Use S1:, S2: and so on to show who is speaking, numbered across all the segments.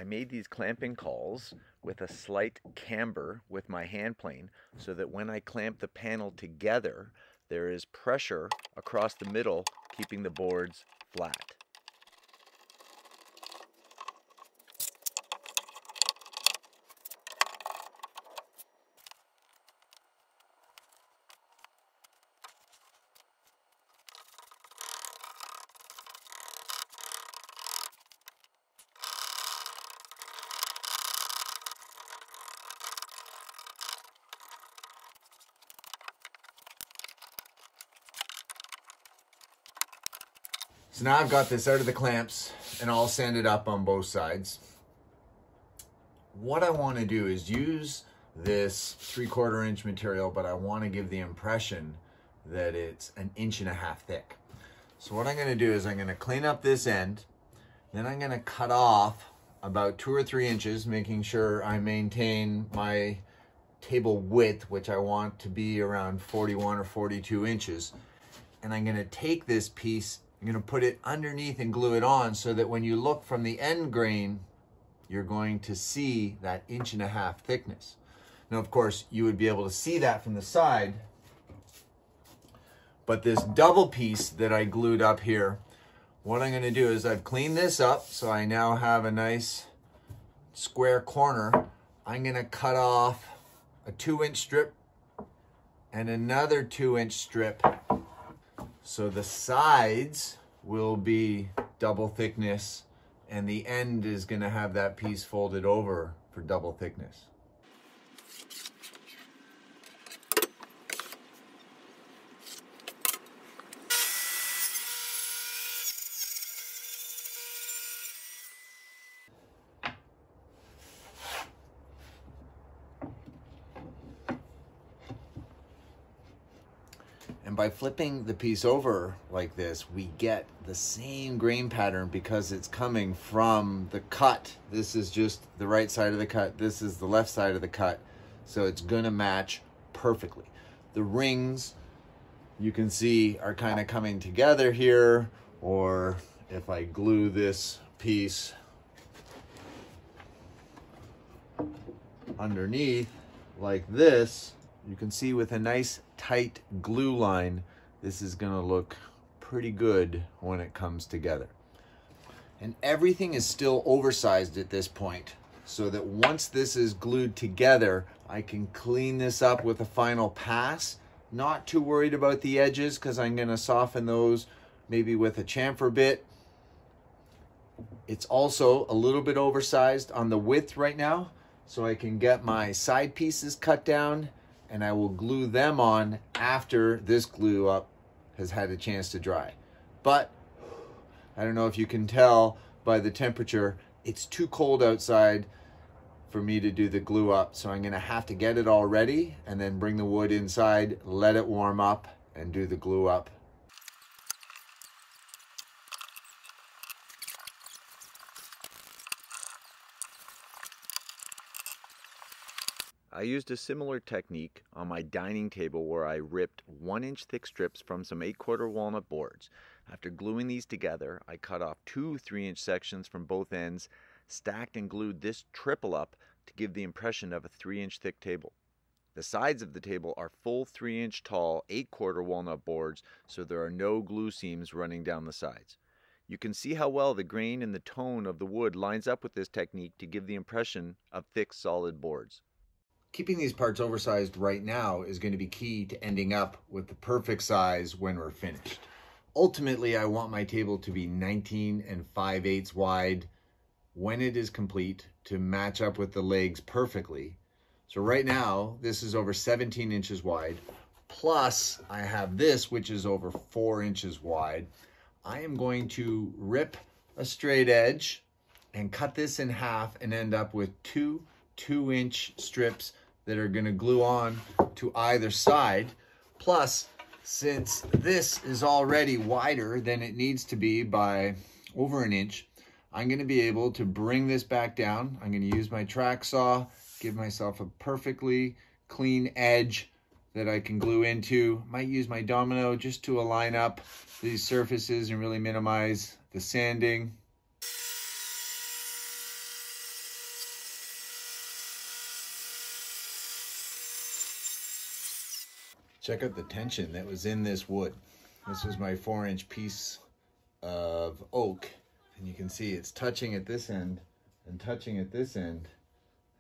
S1: I made these clamping cauls with a slight camber with my hand plane so that when I clamp the panel together, there is pressure across the middle, keeping the boards flat.
S2: So now I've got this out of the clamps and all sanded up on both sides. What I want to do is use this 3/4 inch material, but I want to give the impression that it's 1.5 inches thick. So what I'm going to do is I'm going to clean up this end, then I'm going to cut off about 2 or 3 inches, making sure I maintain my table width, which I want to be around 41 or 42 inches. And I'm going to take this piece, I'm going to put it underneath and glue it on so that when you look from the end grain, you're going to see that 1.5 inch thickness. Now, of course, you would be able to see that from the side, but this double piece that I glued up here, what I'm going to do is I've cleaned this up, so I now have a nice square corner. I'm going to cut off a 2-inch strip and another 2-inch strip. So the sides will be double thickness and the end is going to have that piece folded over for double thickness. And by flipping the piece over like this, we get the same grain pattern because it's coming from the cut. This is just the right side of the cut. This is the left side of the cut. So it's gonna match perfectly. The rings, you can see, are kind of coming together here, or if I glue this piece underneath like this, you can see with a nice tight glue line, this is going to look pretty good when it comes together. And everything is still oversized at this point, so that once this is glued together, I can clean this up with a final pass. Not too worried about the edges because I'm going to soften those maybe with a chamfer bit. It's also a little bit oversized on the width right now, so I can get my side pieces cut down, and I will glue them on after this glue up has had a chance to dry. But I don't know if you can tell by the temperature, it's too cold outside for me to do the glue up. So I'm gonna have to get it all ready and then bring the wood inside, let it warm up, and do the glue up.
S1: I used a similar technique on my dining table where I ripped 1-inch thick strips from some 8/4 walnut boards. After gluing these together, I cut off 2 3-inch sections from both ends, stacked and glued this triple up to give the impression of a 3-inch thick table. The sides of the table are full 3-inch tall 8/4 walnut boards, so there are no glue seams running down the sides. You can see how well the grain and the tone of the wood lines up with this technique to give the impression of thick, solid boards.
S2: Keeping these parts oversized right now is going to be key to ending up with the perfect size when we're finished. Ultimately, I want my table to be 19 5/8 wide when it is complete to match up with the legs perfectly. So right now, this is over 17 inches wide, plus I have this, which is over 4 inches wide. I am going to rip a straight edge and cut this in half and end up with 2 2-inch strips that are going to glue on to either side. Plus, since this is already wider than it needs to be by over 1 inch, I'm going to be able to bring this back down. I'm going to use my track saw, give myself a perfectly clean edge that I can glue into. Might use my domino just to align up these surfaces and really minimize the sanding. Check out the tension that was in this wood. This was my 4-inch piece of oak, and you can see it's touching at this end and touching at this end,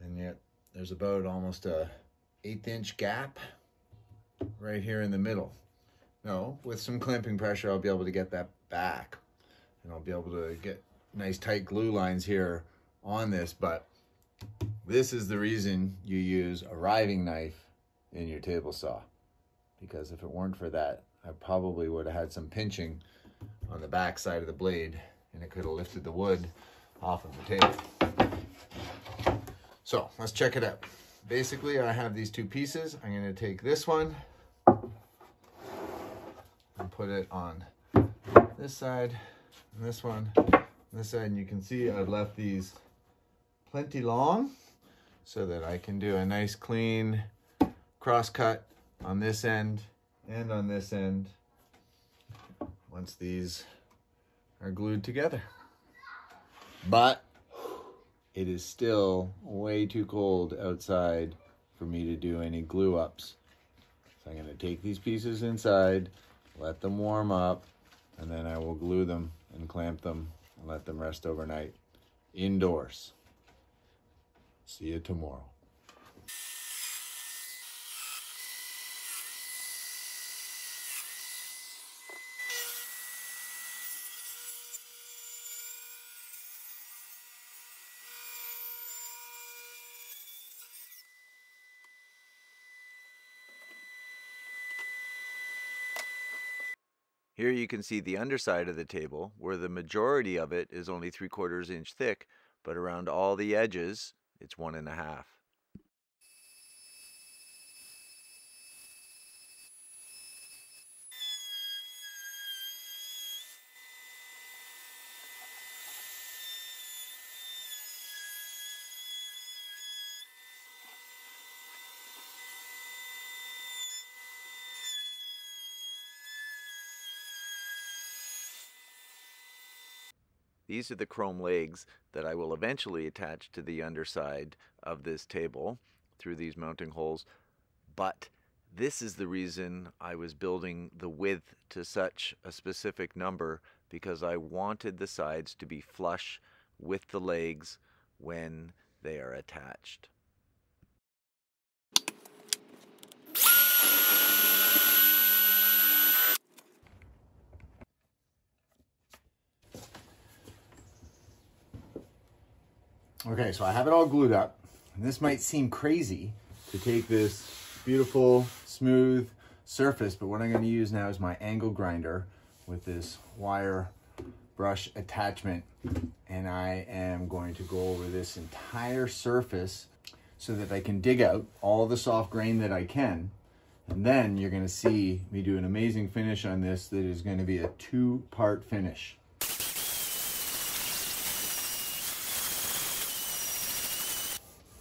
S2: and yet there's about almost a 1/8 inch gap right here in the middle. No, with some clamping pressure, I'll be able to get that back, and I'll be able to get nice tight glue lines here on this. But this is the reason you use a riving knife in your table saw, because if it weren't for that, I probably would have had some pinching on the back side of the blade, and it could have lifted the wood off of the table. So let's check it out. Basically, I have these two pieces. I'm going to take this one and put it on this side, and this one on this side, and you can see I've left these plenty long so that I can do a nice clean cross cut on this end and on this end once these are glued together. But it is still way too cold outside for me to do any glue ups. So I'm going to take these pieces inside, let them warm up, and then I will glue them and clamp them and let them rest overnight indoors. See you tomorrow.
S1: Here you can see the underside of the table, where the majority of it is only 3/4 inch thick, but around all the edges, it's 1.5. These are the chrome legs that I will eventually attach to the underside of this table through these mounting holes. But this is the reason I was building the width to such a specific number, because I wanted the sides to be flush with the legs when they are attached.
S2: Okay, so I have it all glued up, and this might seem crazy to take this beautiful, smooth surface, but what I'm going to use now is my angle grinder with this wire brush attachment, and I am going to go over this entire surface so that I can dig out all the soft grain that I can, and then you're going to see me do an amazing finish on this that is going to be a 2-part finish.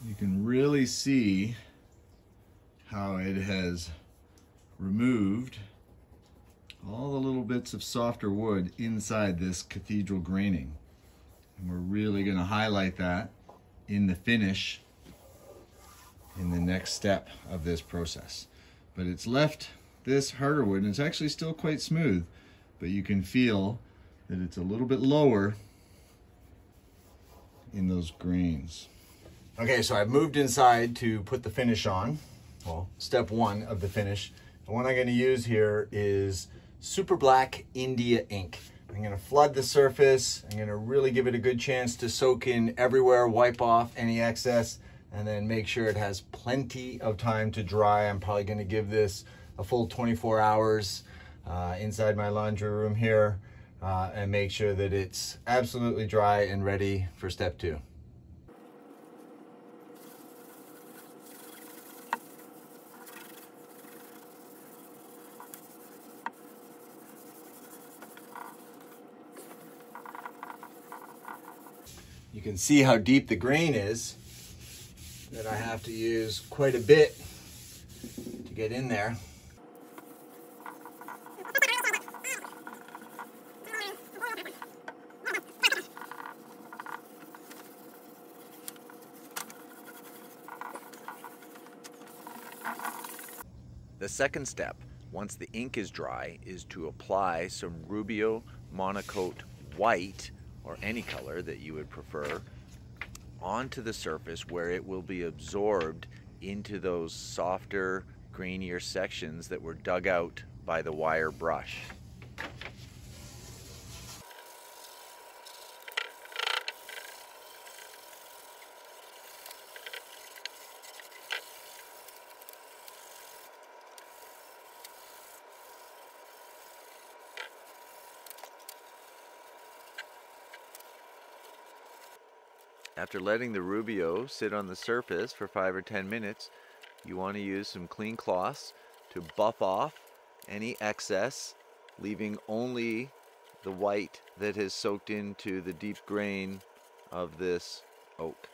S2: You can really see how it has removed all the little bits of softer wood inside this cathedral graining. And we're really going to highlight that in the finish in the next step of this process. But it's left this harder wood, and it's actually still quite smooth, but you can feel that it's a little bit lower in those grains. Okay, so I've moved inside to put the finish on. Well, step 1 of the finish. The one I'm going to use here is Super Black India ink. I'm going to flood the surface. I'm going to really give it a good chance to soak in everywhere, wipe off any excess, and then make sure it has plenty of time to dry. I'm probably going to give this a full 24 hours inside my laundry room here and make sure that it's absolutely dry and ready for step 2. You can see how deep the grain is, that I have to use quite a bit to get in there.
S1: The second step, once the ink is dry, is to apply some Rubio Monocoat white, or any color that you would prefer, onto the surface where it will be absorbed into those softer, grainier sections that were dug out by the wire brush. After letting the Rubio sit on the surface for 5 or 10 minutes, you want to use some clean cloths to buff off any excess, leaving only the white that has soaked into the deep grain of this oak.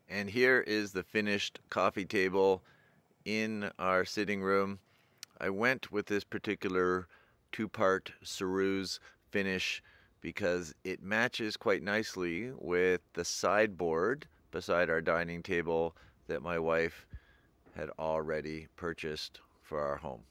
S1: And here is the finished coffee table in our sitting room. I went with this particular two-part cerused finish because it matches quite nicely with the sideboard beside our dining table that my wife had already purchased for our home.